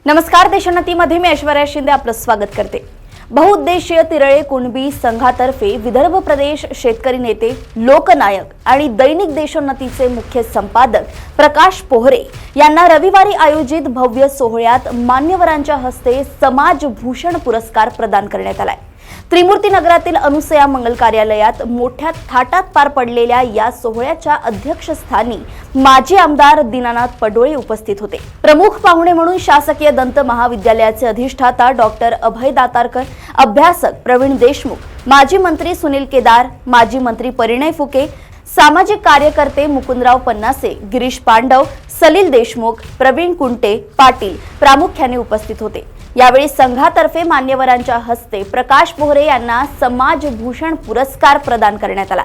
नमस्कार, देशोन्नतीमध्ये मी ऐश्वर्या शिंदे आपलं स्वागत करते। बहुउद्देशीय तिरळे कुणबी संघातर्फे विदर्भ प्रदेश शेतकरी नेते, लोकनायक आणि दैनिक देशोन्नतीचे मुख्य संपादक प्रकाश पोहरे यांना रविवारी आयोजित भव्य सोहळ्यात मान्यवरांच्या हस्ते समाज भूषण पुरस्कार प्रदान करण्यात आलाय। त्रिमूर्ती नगरातील अनुसया मंगल कार्यालयात मोठ्या थाटात पार पडलेल्या या सोहळ्याच्या अध्यक्षस्थानी माजी आमदार दीनानाथ पडोळे उपस्थित होते। प्रमुख पाहुणे म्हणून शासकीय दंत महाविद्यालयाचे अधिष्ठाता डॉक्टर अभय दातारकर, अभ्यासक प्रवीण देशमुख, माजी मंत्री सुनील केदार, माजी मंत्री परिणय फुके, सामाजिक कार्यकर्ते मुकुंदराव पन्नासे, गिरीश पांडव, सलील देशमुख, प्रवीण कुंटे पाटील प्रामुख्याने उपस्थित होते। यावेळी संघातर्फे मान्यवरांच्या हस्ते प्रकाश पोहरे यांना समाज भूषण पुरस्कार प्रदान करण्यात आला।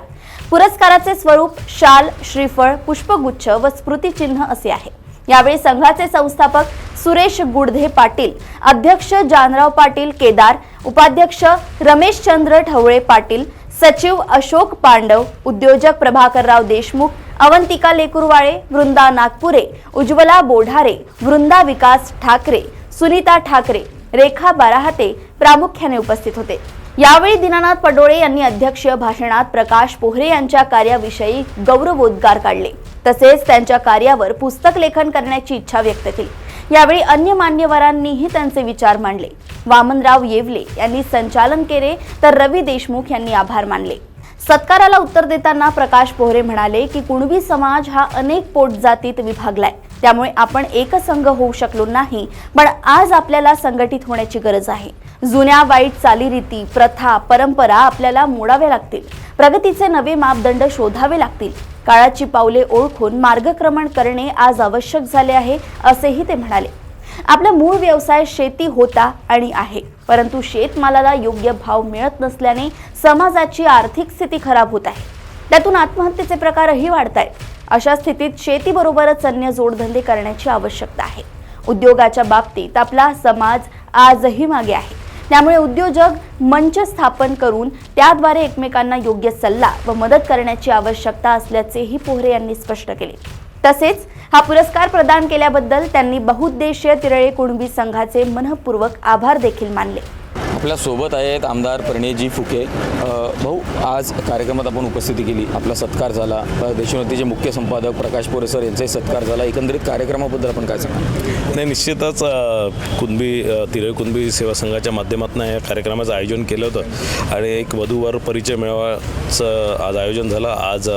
पुरस्काराचे स्वरूप शाल, श्रीफळ, पुष्पगुच्छ व स्मृतिचिन्ह असे आहे। यावेळी संघाचे संस्थापक सुरेश गुडधे पाटील, अध्यक्ष जानराव पाटील केदार, उपाध्यक्ष रमेशचंद्र ढवळे पाटील, सचिव अशोक पांडव, उद्योजक प्रभाकरराव देशमुख, अवंतिका लेकुरवाळे, वृंदा नागपुरे, उज्ज्वला बोढारे, वृंदा विकास ठाकरे, सुनीता ठाकरे, रेखा बाराहते प्रामुख्याने उपस्थित होते। यावेळी दीनानाथ पडोळे यांनी अध्यक्षीय भाषणात प्रकाश पोहरे यांच्या कार्याविषयी गौरवोद्गार काढले, तसेच त्यांच्या कार्यावर पुस्तक लेखन करण्याची इच्छा व्यक्त केली। यावेळी अन्य मान्यवरांनीही त्यांचे विचार मांडले। वामनराव येवले यांनी संचालन केले तर रवी देशमुख यांनी आभार मानले। सत्काराला उत्तर देताना प्रकाश पोहरे म्हणाले की कुणबी समाज हा अनेक पोटजातीत विभागलाय, त्यामुळे आपण एकसंघ होऊ शकलो नाही, पण आज आपल्याला संघटित होण्याची गरज आहे। जुन्या वाईट चालीरीती, प्रथा, परंपरा आपल्याला मोडाव्या लागतील। प्रगतीचे नवे मापदंड शोधावे लागतील। काळाची पावले ओळखून मार्गक्रमण करणे आज आवश्यक झाले आहे, असेही ते म्हणाले। आपला मूळ व्यवसाय शेती होता आणि आहे, परंतु शेतमालाला योग्य भाव मिळत नसल्याने समाजाची आर्थिक स्थिती खराब होत आहे। त्यातून आत्महत्येचे प्रकारही वाढत आहेत। अशा स्थितीत शेतीबरोबरच अन्य जोडधंदे करण्याची आवश्यकता आहे। उद्योगाच्या बाबतीत आपला समाज आजही मागे आहे, त्यामुळे उद्योजक मंच स्थापन करून त्याद्वारे एकमेकांना योग्य सल्ला व मदत करण्याची आवश्यकता असल्याचेही पोहरे यांनी स्पष्ट केले। तसेच हा पुरस्कार प्रदान केल्याबद्दल त्यांनी बहुउद्देशीय तिरळे कुणबी संघाचे मनपूर्वक आभार देखील मानले। आपल्या सोबत आहेत आमदार परिणयजी फुके। भाऊ, आज कार्यक्रमात आपण उपस्थिती केली, आपला सत्कार झाला, देशोन्नतीचे मुख्य संपादक प्रकाश पोहरे सर यांचाही सत्कार झाला। एकंदरीत कार्यक्रमाबद्दल आपण काय सांगा? नाही, निश्चितच तिरळे कुणबी सेवा संघाच्या माध्यमातून या कार्यक्रमाचं आयोजन केलं होतं आणि एक वधूवर परिचय मेळाव्याचं आज आयोजन झालं। आज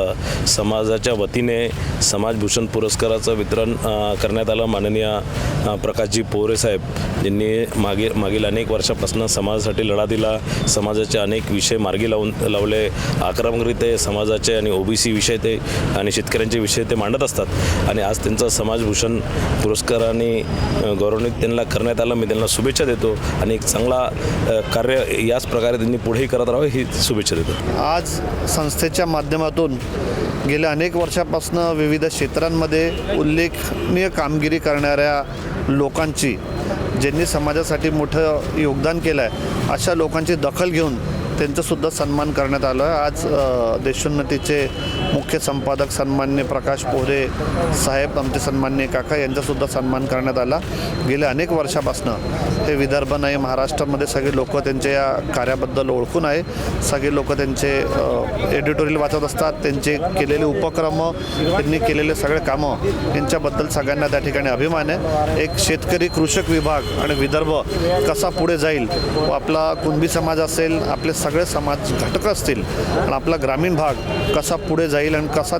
समाजाच्या वतीने समाजभूषण पुरस्काराचं वितरण करण्यात आलं। माननीय प्रकाशजी पोहरे साहेब यांनी मागील अनेक वर्षापासून समाजासाठी लढा दिला, समाजाचे अनेक विषय मार्गी लावले, आक्रमकरित्या समाजाचे आणि ओबीसी विषय ते आणि शेतकऱ्यांचे विषय ते मांडत असतात आणि आज त्यांचा समाजभूषण पुरस्काराने गौरवान्वित त्यांना करण्यात आलं। मी त्यांना शुभेच्छा देतो आणि एक चांगला कार्य याच प्रकारे त्यांनी पुढेही करत राहावे ही शुभेच्छा देतो। आज संस्थेच्या माध्यमातून गेल्या अनेक वर्षापासून विविध क्षेत्रांमध्ये उल्लेखनीय कामगिरी करणाऱ्या लोकांची, ज्यांनी समाजासाठी मोठं योगदान केलं आहे, अशा लोकांची दखल घेऊन त्यांचासुद्धा सन्मान करण्यात आलं। आज देशोन्नतीचे मुख्य संपादक सन्मान्य प्रकाश पोहरे साहेब, आमचे सन्मान्य काका यांचासुद्धा सन्मान करण्यात आला। गेल्या अनेक वर्षापासून हे विदर्भ नाही, महाराष्ट्रामध्ये सगळे लोक त्यांच्या या कार्याबद्दल ओळखून आहे। सगळे लोक त्यांचे एडिटोरियल वाचत असतात, त्यांचे केलेले उपक्रम, त्यांनी केलेले सगळे कामं यांच्याबद्दल सगळ्यांना त्या ठिकाणी अभिमान आहे। एक शेतकरी, कृषक विभाग आणि विदर्भ कसा पुढे जाईल व आपला कुणबी समाज असेल, आपले सगळे समाज घटक असतील आणि आपला ग्रामीण भाग कसा पुढे जाईल आणि कसा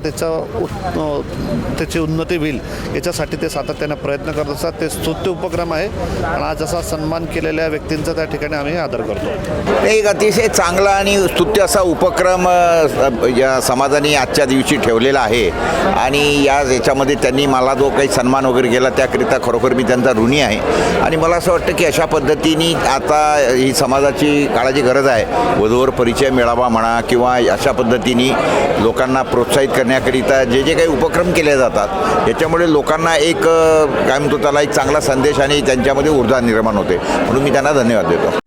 त्याची उन्नती होईल याच्यासाठी ते सातत्याने प्रयत्न करत असतात। ते स्तुत्य उपक्रम आहे आणि आज असा सन्मान केलेल्या व्यक्तींचा त्या ठिकाणी आम्ही आदर करतो। एक अतिशय चांगला आणि स्तुत्य असा उपक्रम या समाजाने आजच्या दिवशी ठेवलेला आहे आणि याच्यामध्ये त्यांनी मला जो काही सन्मान वगैरे केला त्याकरिता खरोखर मी त्यांचा ऋणी आहे आणि मला असं वाटतं की अशा पद्धतीने आता ही समाजाची काळाची गरज आहे। वधूवर परिचय मेळावा म्हणा किंवा अशा पद्धतीने लोकांना प्रोत्साहित करण्याकरिता जे काही उपक्रम केले जातात याच्यामुळे लोकांना एक काय म्हणतो त्याला एक चांगला संदेश आणि त्यांच्यामध्ये ऊर्जा निर्माण होते, म्हणून मी त्यांना धन्यवाद देतो।